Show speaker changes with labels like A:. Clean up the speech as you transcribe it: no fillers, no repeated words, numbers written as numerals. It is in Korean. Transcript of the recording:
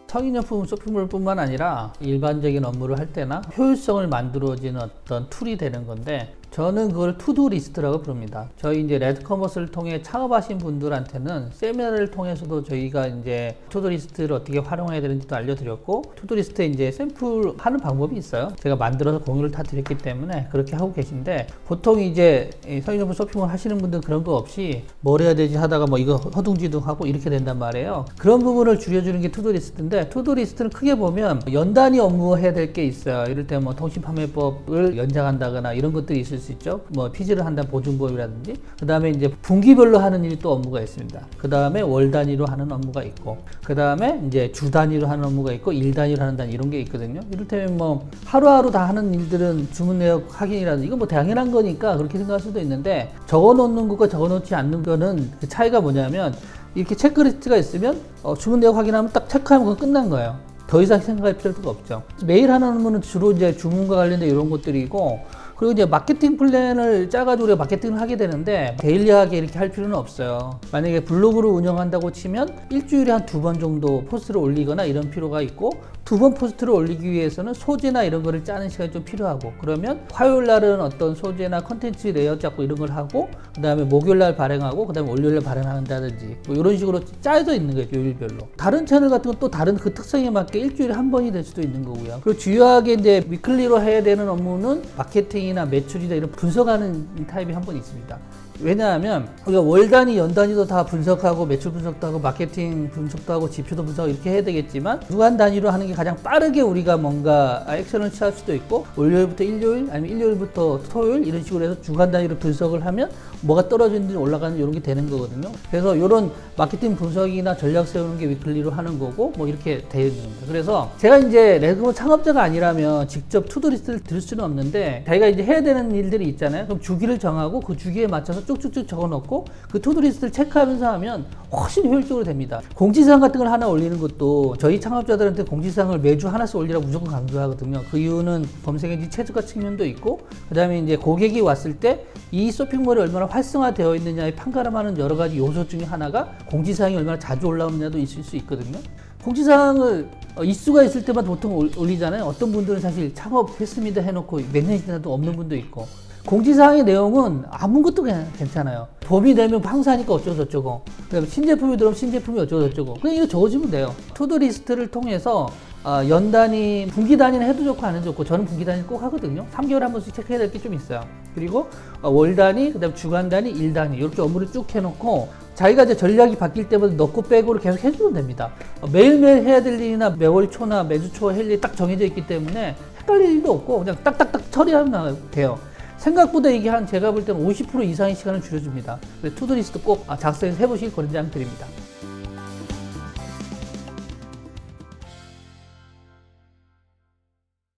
A: 성인용품 쇼핑몰뿐만 아니라 일반적인 업무를 할 때나 효율성을 만들어지는 어떤 툴이 되는 건데, 저는 그걸 투두 리스트라고 부릅니다. 저희 이제 레드커머스를 통해 창업하신 분들한테는 세미나를 통해서도 저희가 이제 투두 리스트를 어떻게 활용해야 되는지도 알려드렸고, 투두 리스트에 이제 샘플 하는 방법이 있어요. 제가 만들어서 공유를 다 드렸기 때문에 그렇게 하고 계신데, 보통 이제 성인용품 쇼핑몰 하시는 분들은 그런 거 없이 뭘 해야 되지 하다가 뭐 이거 허둥지둥하고 이렇게 된단 말이에요. 그런 부분을 줄여주는 게 투두 리스트인데, 투두 리스트는 크게 보면 연단위 업무 해야 될 게 있어요. 이럴 때 뭐 통신판매법을 연장한다거나 이런 것들이 있을 수 있죠. 뭐 피지를 한다는 보증보험이라든지, 그 다음에 이제 분기별로 하는 일이 또 업무가 있습니다. 그 다음에 월 단위로 하는 업무가 있고, 그 다음에 이제 주 단위로 하는 업무가 있고, 일 단위로 하는 단위 이런 게 있거든요. 이를테면 뭐 하루하루 다 하는 일들은 주문 내역 확인이라든지 이건 뭐 당연한 거니까 그렇게 생각할 수도 있는데, 적어 놓는 것과 적어 놓지 않는 거는 그 차이가 뭐냐면, 이렇게 체크리스트가 있으면 주문 내역 확인하면 딱 체크하면 그건 끝난 거예요. 더 이상 생각할 필요가 없죠. 매일 하는 업무는 주로 이제 주문과 관련된 이런 것들이고, 그리고 이제 마케팅 플랜을 짜가지고 우리가 마케팅을 하게 되는데, 데일리하게 이렇게 할 필요는 없어요. 만약에 블로그를 운영한다고 치면 일주일에 한 2번 정도 포스트를 올리거나 이런 필요가 있고, 2번 포스트를 올리기 위해서는 소재나 이런 거를 짜는 시간이 좀 필요하고, 그러면 화요일 날은 어떤 소재나 컨텐츠 레이아웃 잡고 이런 걸 하고, 그 다음에 목요일 날 발행하고, 그 다음에 월요일 날 발행한다든지 뭐 이런 식으로 짜여져 있는 거예요. 요일별로. 다른 채널 같은 건 또 다른 그 특성에 맞게 일주일에 한 번이 될 수도 있는 거고요. 그리고 주요하게 이제 위클리로 해야 되는 업무는 마케팅이나 매출이나 이런 분석하는 타입이 한 번 있습니다. 왜냐하면 우리가 월 단위, 연 단위도 다 분석하고, 매출 분석도 하고, 마케팅 분석도 하고, 지표도 분석하고 이렇게 해야 되겠지만, 주간 단위로 하는 게 가장 빠르게 우리가 뭔가 액션을 취할 수도 있고, 월요일부터 일요일 아니면 일요일부터 토요일 이런 식으로 해서 주간 단위로 분석을 하면 뭐가 떨어지는지 올라가는 이런 게 되는 거거든요. 그래서 이런 마케팅 분석이나 전략 세우는 게 위클리로 하는 거고, 뭐 이렇게 되어 있는 겁니다. 그래서 제가 이제 레드커머스 창업자가 아니라면 직접 투두리스트를 들 수는 없는데, 자기가 이제 해야 되는 일들이 있잖아요. 그럼 주기를 정하고 그 주기에 맞춰서 쭉쭉쭉 적어놓고 그 투두리스트를 체크하면서 하면 훨씬 효율적으로 됩니다. 공지사항 같은 걸 하나 올리는 것도 저희 창업자들한테 공지사항을 매주 하나씩 올리라고 무조건 강조하거든요. 그 이유는 검색엔진 최저가 측면도 있고, 그 다음에 이제 고객이 왔을 때 이 쇼핑몰이 얼마나 활성화되어 있느냐에 판가름하는 여러 가지 요소 중에 하나가 공지사항이 얼마나 자주 올라오느냐도 있을 수 있거든요. 공지사항을 이슈가 있을 때만 보통 올리잖아요. 어떤 분들은 사실 창업했습니다 해놓고 몇 년 지나도 없는 분도 있고, 공지사항의 내용은 아무것도 괜찮아요. 봄이 되면 황사니까 어쩌고저쩌고, 그다음에 신제품이 들어오면 신제품이 어쩌고저쩌고, 그냥 이거 적어주면 돼요. 투두리스트를 통해서 연 단위, 분기 단위는 해도 좋고 안 해도 좋고, 저는 분기 단위 꼭 하거든요. 3개월에 한 번씩 체크해야 될 게 좀 있어요. 그리고 월 단위, 그 다음에 주간 단위, 일 단위 이렇게 업무를 쭉 해놓고, 자기가 이제 전략이 바뀔 때마다 넣고 빼고를 계속 해주면 됩니다. 매일매일 해야 될 일이나 매월 초나 매주 초 할 일이 딱 정해져 있기 때문에 헷갈릴 일도 없고, 그냥 딱딱딱 처리하면 돼요. 생각보다 이게 제가 볼 때는 50% 이상의 시간을 줄여줍니다. 그래서 투두리스트 꼭 작성해서 해보시길 권장드립니다.